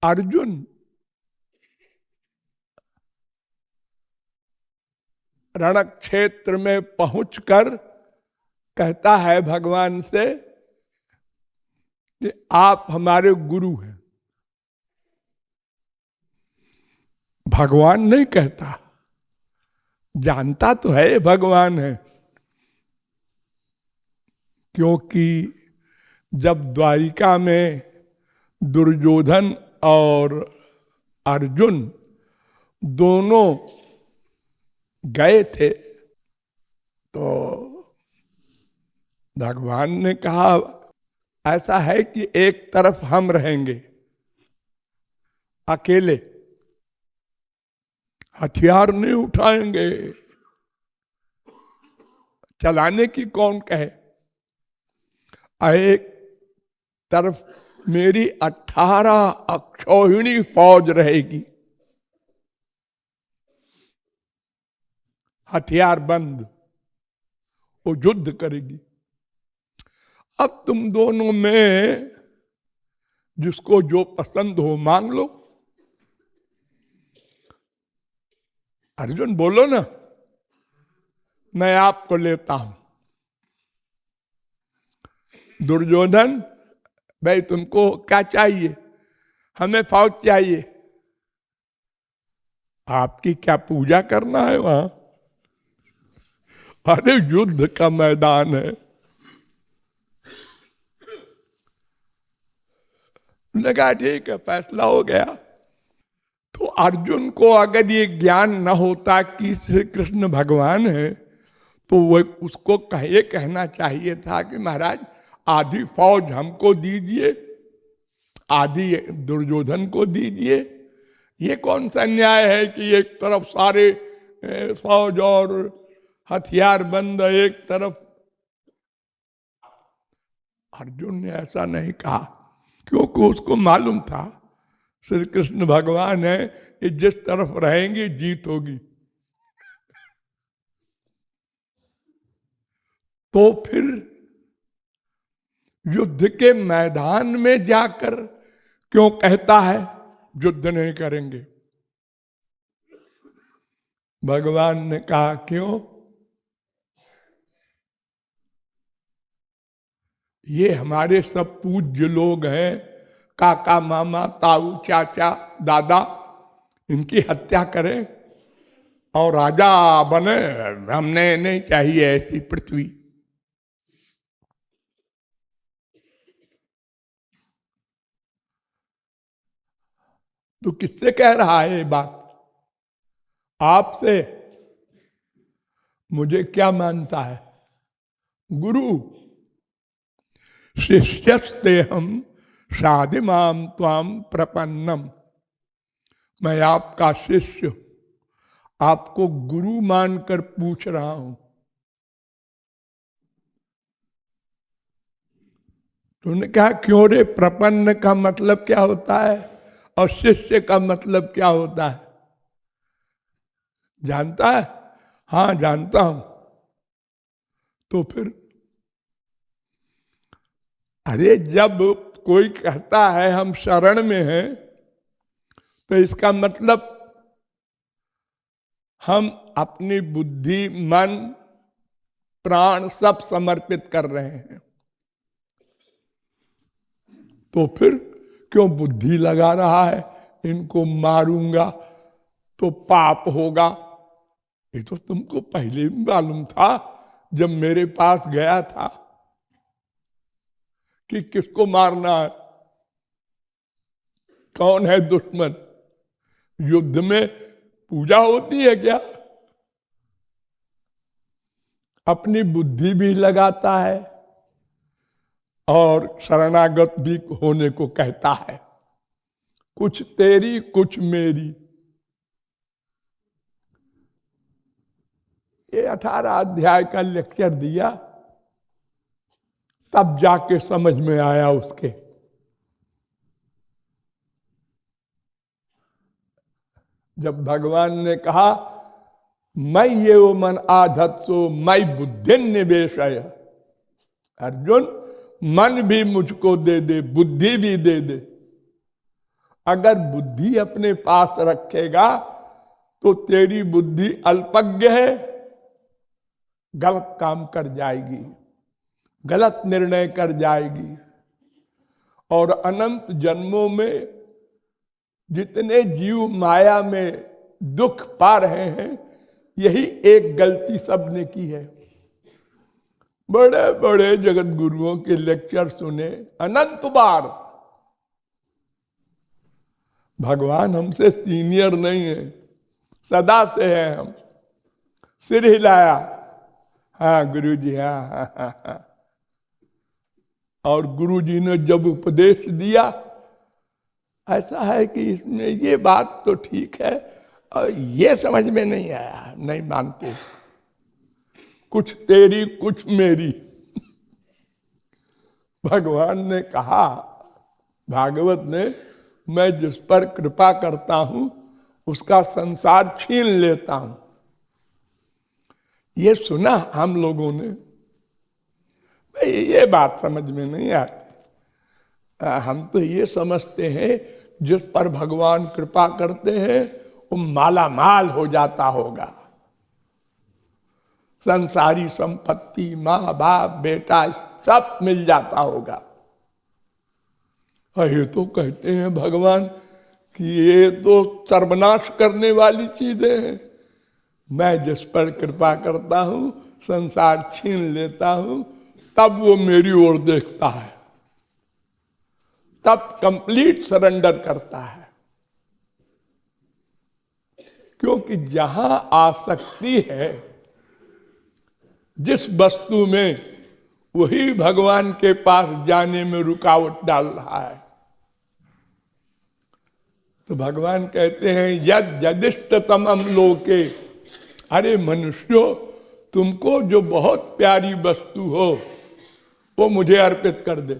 अर्जुन रण क्षेत्र में पहुंचकर कहता है भगवान से कि आप हमारे गुरु हैं। भगवान नहीं कहता, जानता तो है भगवान है, क्योंकि जब द्वारिका में दुर्योधन और अर्जुन दोनों गए थे तो भगवान ने कहा ऐसा है कि एक तरफ हम रहेंगे अकेले, हथियार नहीं उठाएंगे, चलाने की कौन कहे। एक तरफ मेरी 18 अक्षौहिणी फौज रहेगी, हथियार बंद, वो युद्ध करेगी। अब तुम दोनों में जिसको जो पसंद हो मांग लो। अर्जुन बोलो ना, मैं आपको लेता हूं। दुर्योधन भाई तुमको क्या चाहिए? हमें फौज चाहिए। आपकी क्या पूजा करना है वहां? अरे युद्ध का मैदान है। उन्होंने कहा ठीक है, फैसला हो गया। तो अर्जुन को अगर ये ज्ञान न होता कि श्री कृष्ण भगवान है तो वो उसको ये कहना चाहिए था कि महाराज आधी फौज हमको दीजिए, आधी दुर्योधन को दीजिए। ये कौन सा न्याय है कि एक तरफ सारे फौज और हथियार बंद, एक तरफ। अर्जुन ने ऐसा नहीं कहा क्योंकि उसको मालूम था श्री कृष्ण भगवान है, ये जिस तरफ रहेंगे जीत होगी। तो फिर युद्ध के मैदान में जाकर क्यों कहता है युद्ध नहीं करेंगे? भगवान ने कहा क्यों? ये हमारे सब पूज्य लोग हैं, काका मामा ताऊ चाचा दादा, इनकी हत्या करें और राजा बने? हमने नहीं चाहिए ऐसी पृथ्वी। तो किससे कह रहा है ये बात? आपसे। मुझे क्या मानता है? गुरु। शिष्यस्ते हम साधिमाम त्वाम प्रपन्नम। मैं आपका शिष्य हूं, आपको गुरु मानकर पूछ रहा हूं। तूने कहा क्यों रे? प्रपन्न का मतलब क्या होता है और शिष्य का मतलब क्या होता है? जानता है? हाँ जानता हूं। तो फिर अरे जब कोई कहता है हम शरण में हैं तो इसका मतलब हम अपनी बुद्धि मन प्राण सब समर्पित कर रहे हैं। तो फिर क्यों बुद्धि लगा रहा है इनको मारूंगा तो पाप होगा? ये तो तुमको पहले भी मालूम था जब मेरे पास गया था कि किसको मारना है, कौन है दुश्मन। युद्ध में पूजा होती है क्या? अपनी बुद्धि भी लगाता है और शरणागत भी होने को कहता है। कुछ तेरी कुछ मेरी। ये 18 अध्याय का लेक्चर दिया, तब जाके समझ में आया उसके। जब भगवान ने कहा मैं ये वो मन आधत्सो मई बुद्धि निवेशय, अर्जुन मन भी मुझको दे दे, बुद्धि भी दे दे, अगर बुद्धि अपने पास रखेगा तो तेरी बुद्धि अल्पज्ञ है, गलत काम कर जाएगी, गलत निर्णय कर जाएगी। और अनंत जन्मों में जितने जीव माया में दुख पा रहे हैं, यही एक गलती सबने की है। बड़े बड़े जगत गुरुओं के लेक्चर सुने अनंत बार, भगवान हमसे सीनियर नहीं है, सदा से है। हम सिर हिलाया, हाँ गुरु जी, हाँ हाँ हाँ हाँ। और गुरु जी ने जब उपदेश दिया, ऐसा है कि इसमें ये बात तो ठीक है और ये समझ में नहीं आया, नहीं मानते, कुछ तेरी कुछ मेरी। भगवान ने कहा, भागवत ने, मैं जिस पर कृपा करता हूं उसका संसार छीन लेता हूं। ये सुना हम लोगों ने, ये बात समझ में नहीं आती। हम तो ये समझते हैं जिस पर भगवान कृपा करते हैं वो माला माल हो जाता होगा, संसारी संपत्ति, माँ बाप, बेटा सब मिल जाता होगा। ये तो कहते हैं भगवान कि ये तो सर्वनाश करने वाली चीजें हैं। मैं जिस पर कृपा करता हूं संसार छीन लेता हूं, तब वो मेरी ओर देखता है, तब कंप्लीट सरेंडर करता है। क्योंकि जहां आसक्ति है जिस वस्तु में, वही भगवान के पास जाने में रुकावट डाल रहा है। तो भगवान कहते हैं यद यदिष्टतमं लोके, अरे मनुष्यों, तुमको जो बहुत प्यारी वस्तु हो वो मुझे अर्पित कर दे।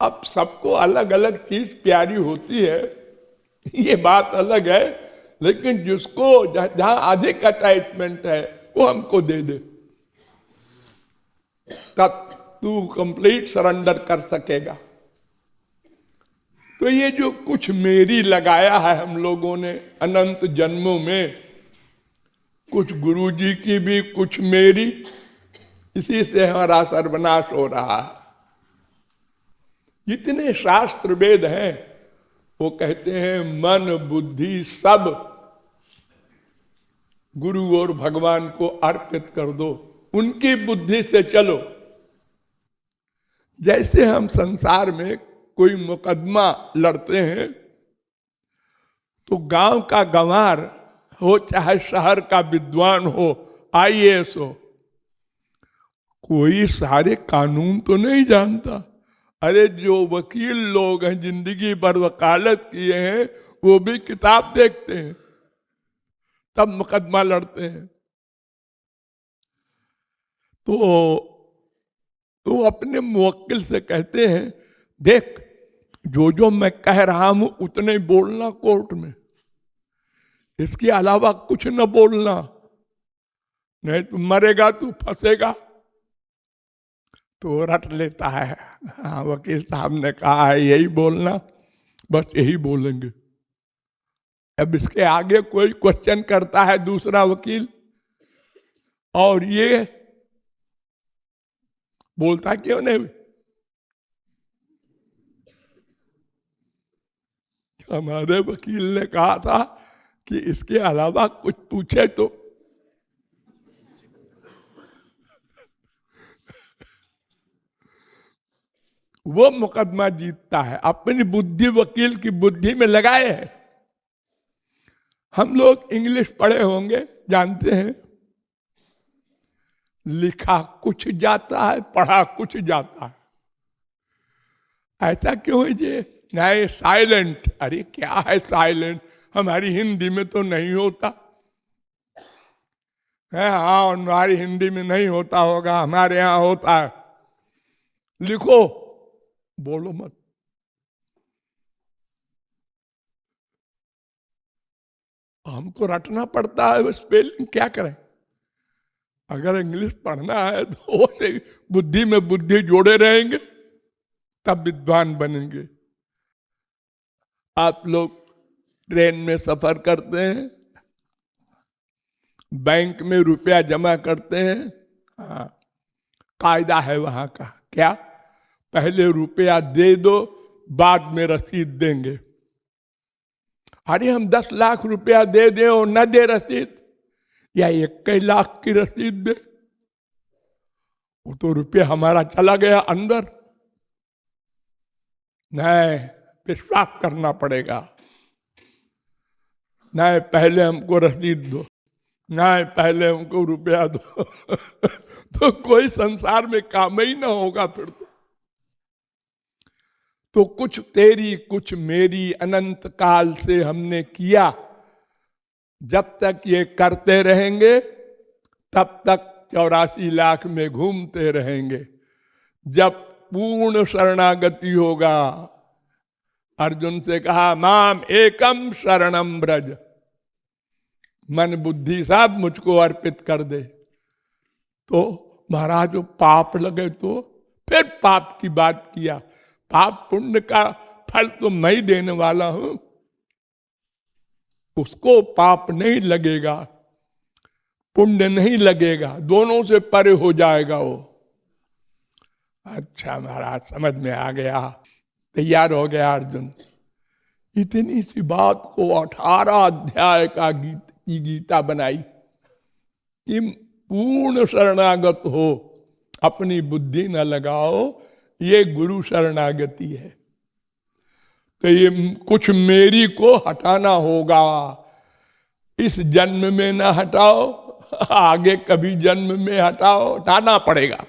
अब सबको अलग अलग चीज प्यारी होती है, ये बात अलग है, लेकिन जिसको जहां अधिक अटैचमेंट है वो हमको दे दे, तब तू कंप्लीट सरेंडर कर सकेगा। तो ये जो कुछ मेरी लगाया है हम लोगों ने अनंत जन्मों में, कुछ गुरु जी की भी कुछ मेरी, इसी से हमारा सर्वनाश हो रहा है। जितने शास्त्र वेद हैं वो कहते हैं मन बुद्धि सब गुरु और भगवान को अर्पित कर दो, उनकी बुद्धि से चलो। जैसे हम संसार में कोई मुकदमा लड़ते हैं तो गांव का गंवार हो चाहे शहर का विद्वान हो, आईएएस हो, कोई सारे कानून तो नहीं जानता। अरे जो वकील लोग हैं, जिंदगी भर वकालत किए हैं, वो भी किताब देखते हैं तब मुकदमा लड़ते हैं। तो अपने मुवक्किल से कहते हैं, देख जो जो मैं कह रहा हूं उतने बोलना कोर्ट में, इसके अलावा कुछ न बोलना, नहीं तो मरेगा, तू फंसेगा। तो रट लेता है, हाँ वकील साहब ने कहा है यही बोलना, बस यही बोलेंगे। अब इसके आगे कोई क्वेश्चन करता है दूसरा वकील, और ये बोलता क्यों नहीं? हमारे वकील ने कहा था कि इसके अलावा कुछ पूछे तो। वो मुकदमा जीतता है, अपनी बुद्धि वकील की बुद्धि में लगाए है। हम लोग इंग्लिश पढ़े होंगे, जानते हैं, लिखा कुछ जाता है, पढ़ा कुछ जाता है। ऐसा क्यों है जी? नहीं साइलेंट, अरे क्या है साइलेंट? हमारी हिंदी में तो नहीं होता है। हाँ हमारी हिंदी में नहीं होता होगा, हमारे यहां होता है। लिखो, बोलो मत। हमको रटना पड़ता है स्पेलिंग, क्या करें? अगर इंग्लिश पढ़ना है तो बुद्धि में बुद्धि जोड़े रहेंगे। तब विद्वान बनेंगे। आप लोग ट्रेन में सफर करते हैं, बैंक में रुपया जमा करते हैं, हाँ, कायदा है वहां का क्या, पहले रुपया दे दो बाद में रसीद देंगे। अरे हम 10 लाख रुपया दे दे और न दे रसीद, या 1 लाख की रसीद दे, वो तो रुपया हमारा चला गया अंदर। नहीं, विश्वास करना पड़ेगा। नहीं, पहले हमको रसीद दो, नहीं पहले हमको रुपया दो तो कोई संसार में काम ही ना होगा फिर तो कुछ तेरी कुछ मेरी अनंत काल से हमने किया, जब तक ये करते रहेंगे तब तक 84 लाख में घूमते रहेंगे। जब पूर्ण शरणागति होगा, अर्जुन से कहा माम एकम शरणम ब्रज, मन बुद्धि सब मुझको अर्पित कर दे। तो महाराज वो पाप लगे तो फिर पाप की बात किया, पाप पुण्य का फल तो मैं ही देने वाला हूं, उसको पाप नहीं लगेगा, पुण्य नहीं लगेगा, दोनों से परे हो जाएगा वो। अच्छा महाराज समझ में आ गया, तैयार हो गया अर्जुन। इतनी सी बात को 18 अध्याय की गीता बनाई कि पूर्ण शरणागत हो, अपनी बुद्धि न लगाओ, ये गुरु शरणागति है। तो ये कुछ मेरी को हटाना होगा, इस जन्म में ना हटाओ, आगे कभी जन्म में हटाओ, हटाना पड़ेगा।